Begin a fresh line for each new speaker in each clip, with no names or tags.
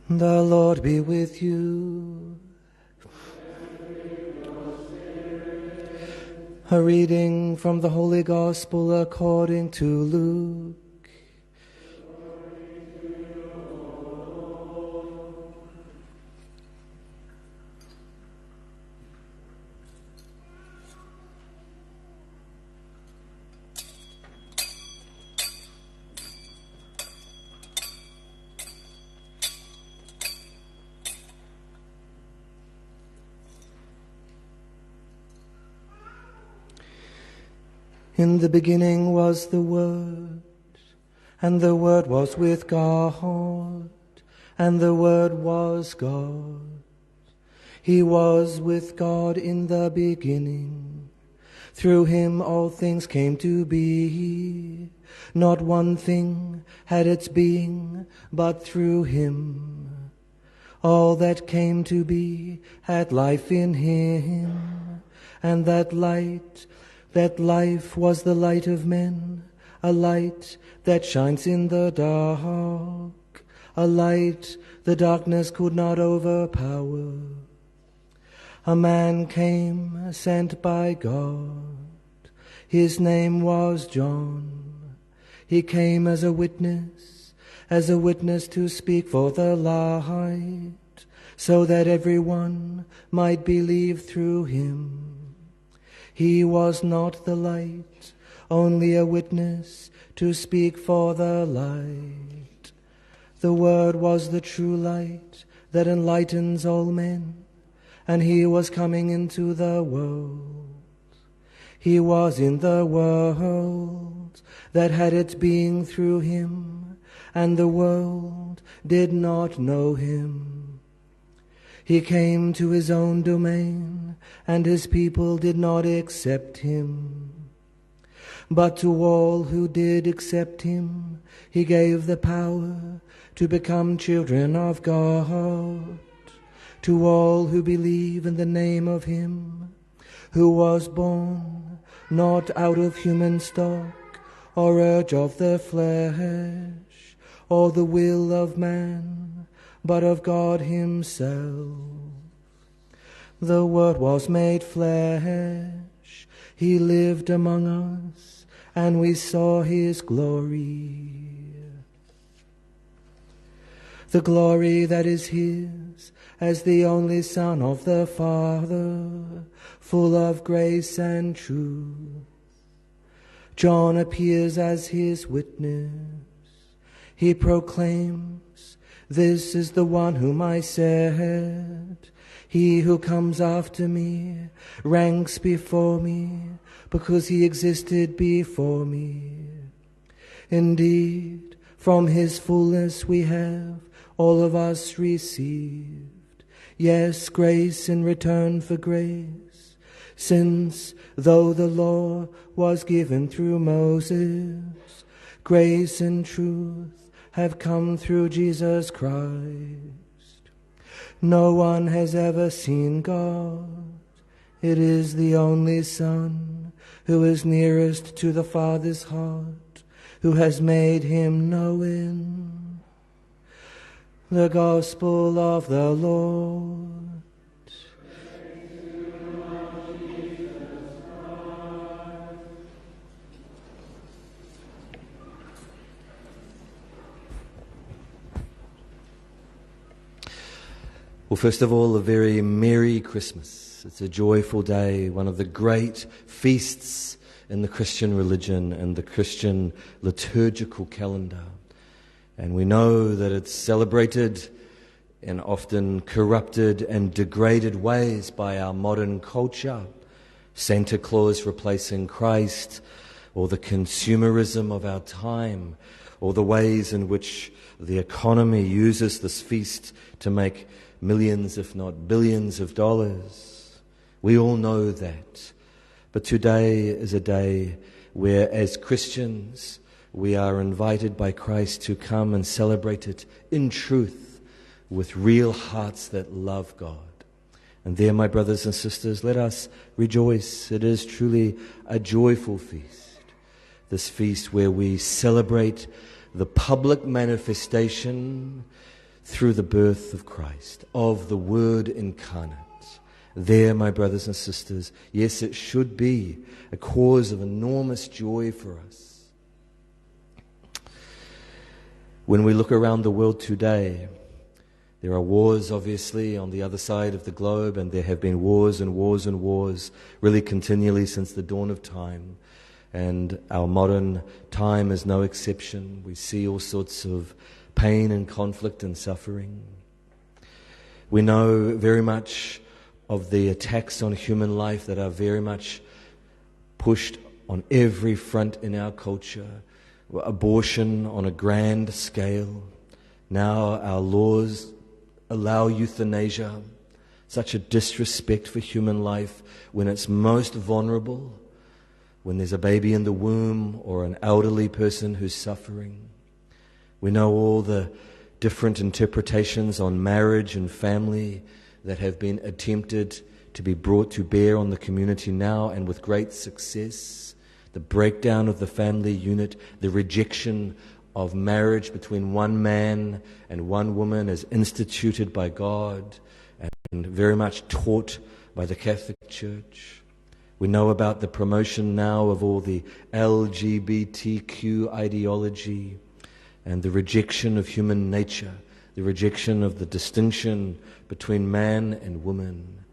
The Lord be with you. A reading from the Holy Gospel according to Luke. In the beginning was the Word, and the Word was with God, and the Word was God. He was with God in the beginning. Through him all things came to be. Not one thing had its being but through him. All that came to be had life in him, and that life was the light of men, a light that shines in the dark, a light the darkness could not overpower. A man came sent by God. His name was John. He came as a witness to speak for the light, so that everyone might believe through him. He was not the light, only a witness to speak for the light. The Word was the true light that enlightens all men, and he was coming into the world. He was in the world that had its being through him, and the world did not know him. He came to his own domain, and his people did not accept him. But to all who did accept him, he gave the power to become children of God. To all who believe in the name of him, who was born not out of human stock, or urge of the flesh, or the will of man, but of God himself. The Word was made flesh, he lived among us, and we saw his glory. The glory that is his, as the only Son of the Father, full of grace and truth. John appears as his witness. He proclaims, "This is the one whom I said, he who comes after me ranks before me, because he existed before me." Indeed, from his fullness we have all of us received. Yes, grace in return for grace, since though the law was given through Moses, grace and truth have come through Jesus Christ. No one has ever seen God. It is the only Son who is nearest to the Father's heart, who has made him known. The Gospel of the Lord. Well, first of all, a very Merry Christmas. It's a joyful day, one of the great feasts in the Christian religion and the Christian liturgical calendar. And we know that it's celebrated in often corrupted and degraded ways by our modern culture. Santa Claus replacing Christ, or the consumerism of our time, or the ways in which the economy uses this feast to make millions, if not billions of dollars. We all know that. But today is a day where, as Christians, we are invited by Christ to come and celebrate it in truth with real hearts that love God. And there, my brothers and sisters, let us rejoice. It is truly a joyful feast. This feast where we celebrate the public manifestation through the birth of Christ, of the Word incarnate. There, my brothers and sisters, yes, it should be a cause of enormous joy for us. When we look around the world today, there are wars, obviously, on the other side of the globe, and there have been wars and wars and wars really continually since the dawn of time. And our modern time is no exception. We see all sorts of pain and conflict and suffering. We know very much of the attacks on human life that are very much pushed on every front in our culture. Abortion on a grand scale. Now our laws allow euthanasia, such a disrespect for human life when it's most vulnerable, when there's a baby in the womb or an elderly person who's suffering. We know all the different interpretations on marriage and family that have been attempted to be brought to bear on the community now, and with great success. The breakdown of the family unit, the rejection of marriage between one man and one woman as instituted by God and very much taught by the Catholic Church. We know about the promotion now of all the LGBTQ ideology and the rejection of human nature, the rejection of the distinction between man and woman.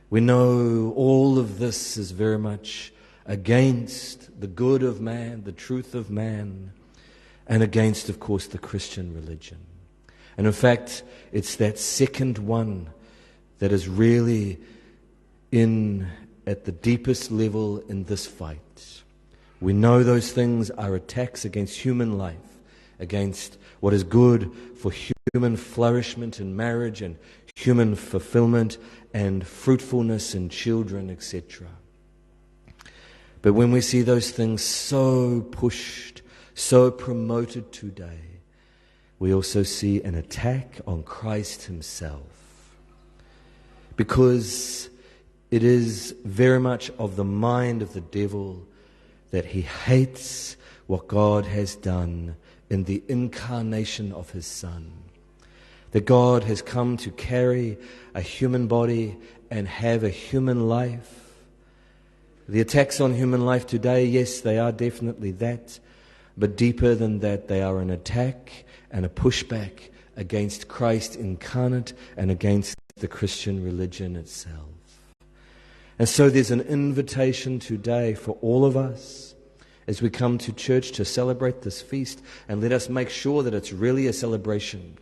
We know all of this is very much against the good of man, the truth of man, and against, of course, the Christian religion. And in fact, it's that second one that is really at the deepest level in this fight. We know those things are attacks against human life, against what is good for human flourishment in marriage and human fulfillment and fruitfulness in children, etc. But when we see those things so pushed, so promoted today, we also see an attack on Christ himself. Because it is very much of the mind of the devil that he hates what God has done in the incarnation of his Son. That God has come to carry a human body and have a human life. The attacks on human life today, yes, they are definitely that. But deeper than that, they are an attack and a pushback against Christ incarnate and against the Christian religion itself. And so there's an invitation today for all of us as we come to church to celebrate this feast, and let us make sure that it's really a celebration.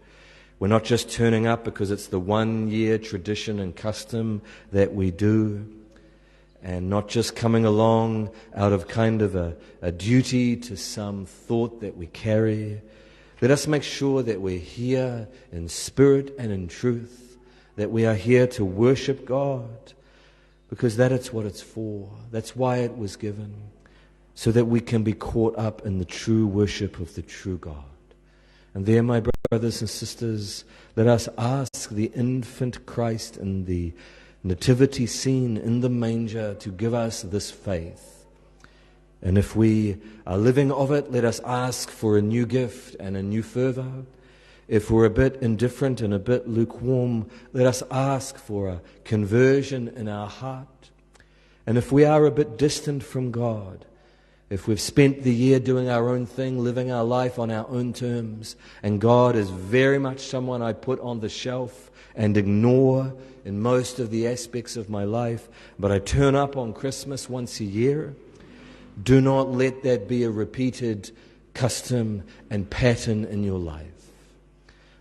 We're not just turning up because it's the 1 year tradition and custom that we do, and not just coming along out of kind of a duty to some thought that we carry. Let us make sure that we're here in spirit and in truth, that we are here to worship God, because that's what it's for. That's why it was given, so that we can be caught up in the true worship of the true God. And there, my brothers and sisters, let us ask the infant Christ in the nativity scene in the manger to give us this faith. And if we are living of it, let us ask for a new gift and a new fervor. If we're a bit indifferent and a bit lukewarm, let us ask for a conversion in our heart. And if we are a bit distant from God, if we've spent the year doing our own thing, living our life on our own terms, and God is very much someone I put on the shelf and ignore in most of the aspects of my life, but I turn up on Christmas once a year, do not let that be a repeated custom and pattern in your life.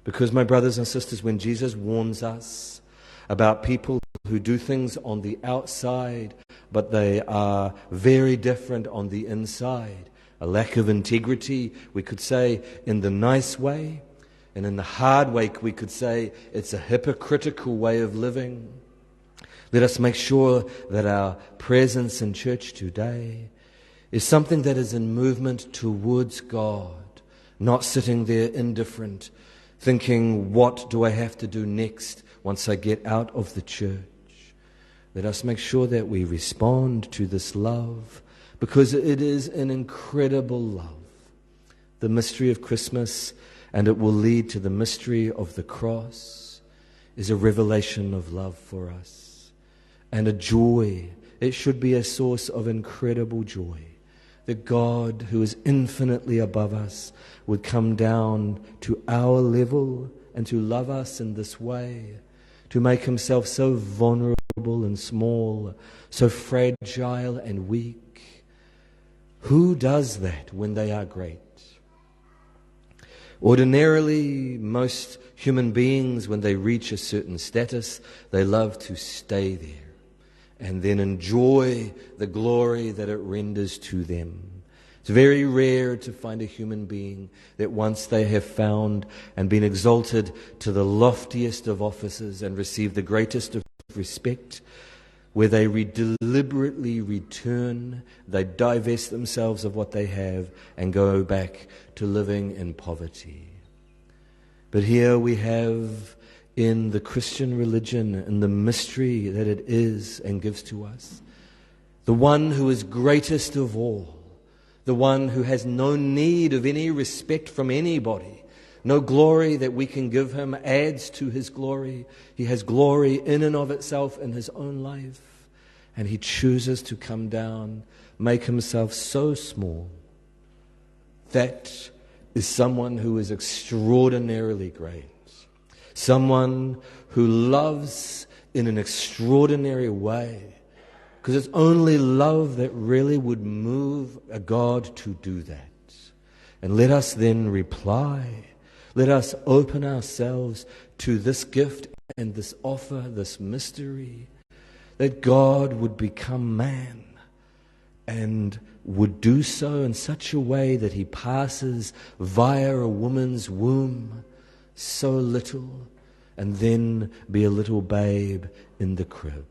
Because, my brothers and sisters, when Jesus warns us about people who do things on the outside, but they are very different on the inside, a lack of integrity, we could say, in the nice way, and in the hard way, we could say it's a hypocritical way of living. Let us make sure that our presence in church today is something that is in movement towards God, not sitting there indifferent, thinking, what do I have to do next once I get out of the church? Let us make sure that we respond to this love, because it is an incredible love. The mystery of Christmas, and it will lead to the mystery of the cross, is a revelation of love for us and a joy. It should be a source of incredible joy that God, who is infinitely above us, would come down to our level and to love us in this way, to make himself so vulnerable and small, so fragile and weak. Who does that when they are great? Ordinarily, most human beings, when they reach a certain status, they love to stay there and then enjoy the glory that it renders to them. It's very rare to find a human being that once they have found and been exalted to the loftiest of offices and received the greatest of respect, where they deliberately return, they divest themselves of what they have and go back to living in poverty. But here we have in the Christian religion and the mystery that it is and gives to us, the one who is greatest of all, the one who has no need of any respect from anybody, no glory that we can give him adds to his glory. He has glory in and of itself in his own life. And he chooses to come down, make himself so small. That is someone who is extraordinarily great. Someone who loves in an extraordinary way. Because it's only love that really would move a God to do that. And let us then reply. Let us open ourselves to this gift and this offer, this mystery, that God would become man and would do so in such a way that he passes via a woman's womb so little and then be a little babe in the crib.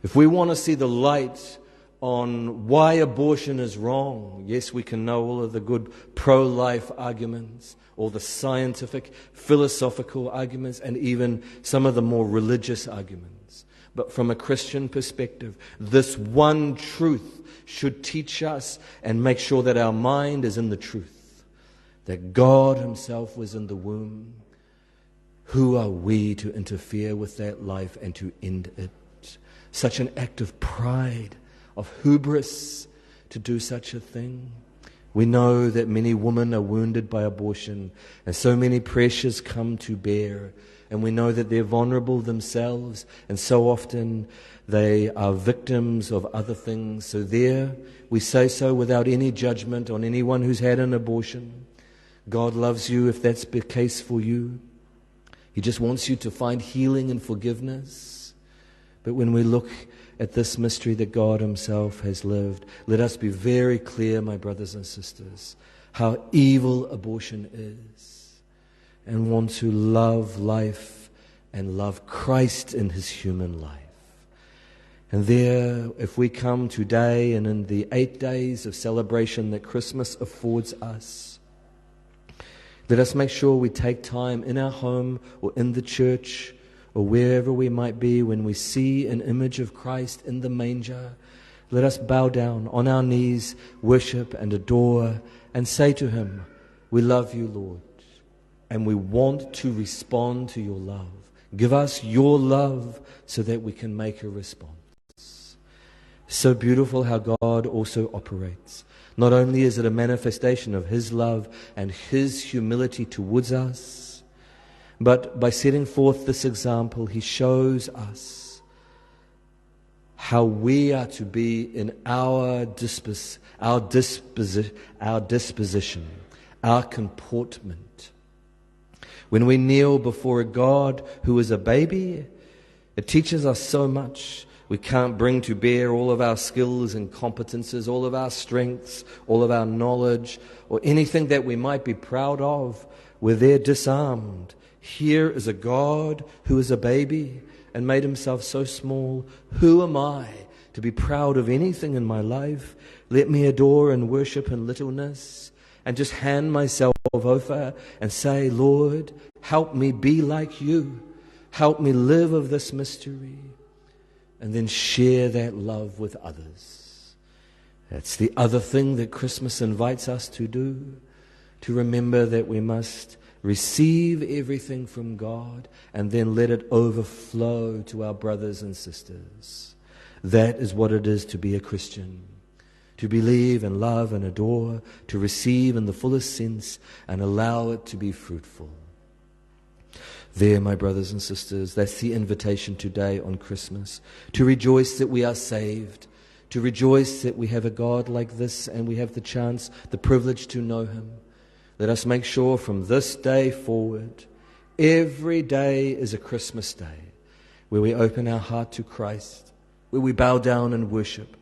If we want to see the light on why abortion is wrong, yes, we can know all of the good pro-life arguments, all the scientific, philosophical arguments, and even some of the more religious arguments. But from a Christian perspective, this one truth should teach us and make sure that our mind is in the truth, that God himself was in the womb. Who are we to interfere with that life and to end it? Such an act of pride, of hubris, to do such a thing. We know that many women are wounded by abortion, and so many pressures come to bear. And we know that they're vulnerable themselves, and so often they are victims of other things. So there, we say so without any judgment on anyone who's had an abortion. God loves you if that's the case for you. He just wants you to find healing and forgiveness. But when we look at this mystery that God himself has lived, let us be very clear, my brothers and sisters, how evil abortion is, and want to love life and love Christ in his human life. And there, if we come today and in the 8 days of celebration that Christmas affords us, let us make sure we take time in our home or in the church or wherever we might be, when we see an image of Christ in the manger, let us bow down on our knees, worship and adore, and say to him, we love you, Lord, and we want to respond to your love. Give us your love so that we can make a response. So beautiful how God also operates. Not only is it a manifestation of his love and his humility towards us, but by setting forth this example, he shows us how we are to be in our disposition, our comportment. When we kneel before a God who is a baby, it teaches us so much. We can't bring to bear all of our skills and competences, all of our strengths, all of our knowledge, or anything that we might be proud of. We're there disarmed. Here is a God who is a baby and made himself so small. Who am I to be proud of anything in my life. Let me adore and worship in littleness and just hand myself over and say, Lord, help me be like you. Help me live of this mystery. And then share that love with others. That's the other thing that Christmas invites us to do, to remember that we must receive everything from God and then let it overflow to our brothers and sisters. That is what it is to be a Christian. To believe and love and adore, to receive in the fullest sense and allow it to be fruitful. There, my brothers and sisters, that's the invitation today on Christmas. To rejoice that we are saved. To rejoice that we have a God like this and we have the chance, the privilege to know Him. Let us make sure from this day forward, every day is a Christmas day where we open our heart to Christ, where we bow down and worship,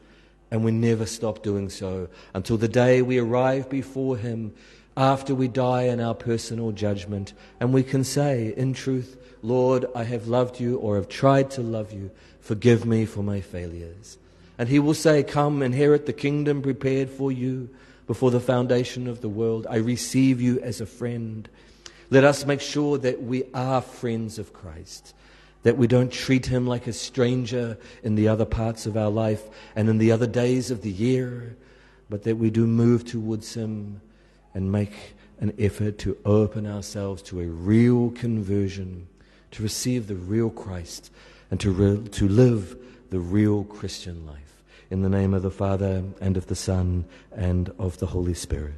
and we never stop doing so until the day we arrive before Him after we die in our personal judgment, and we can say, in truth, Lord, I have loved you or have tried to love you. Forgive me for my failures. And He will say, come, inherit the kingdom prepared for you before the foundation of the world. I receive you as a friend. Let us make sure that we are friends of Christ, that we don't treat Him like a stranger in the other parts of our life and in the other days of the year, but that we do move towards Him and make an effort to open ourselves to a real conversion, to receive the real Christ, and to live the real Christian life. In the name of the Father, and of the Son, and of the Holy Spirit.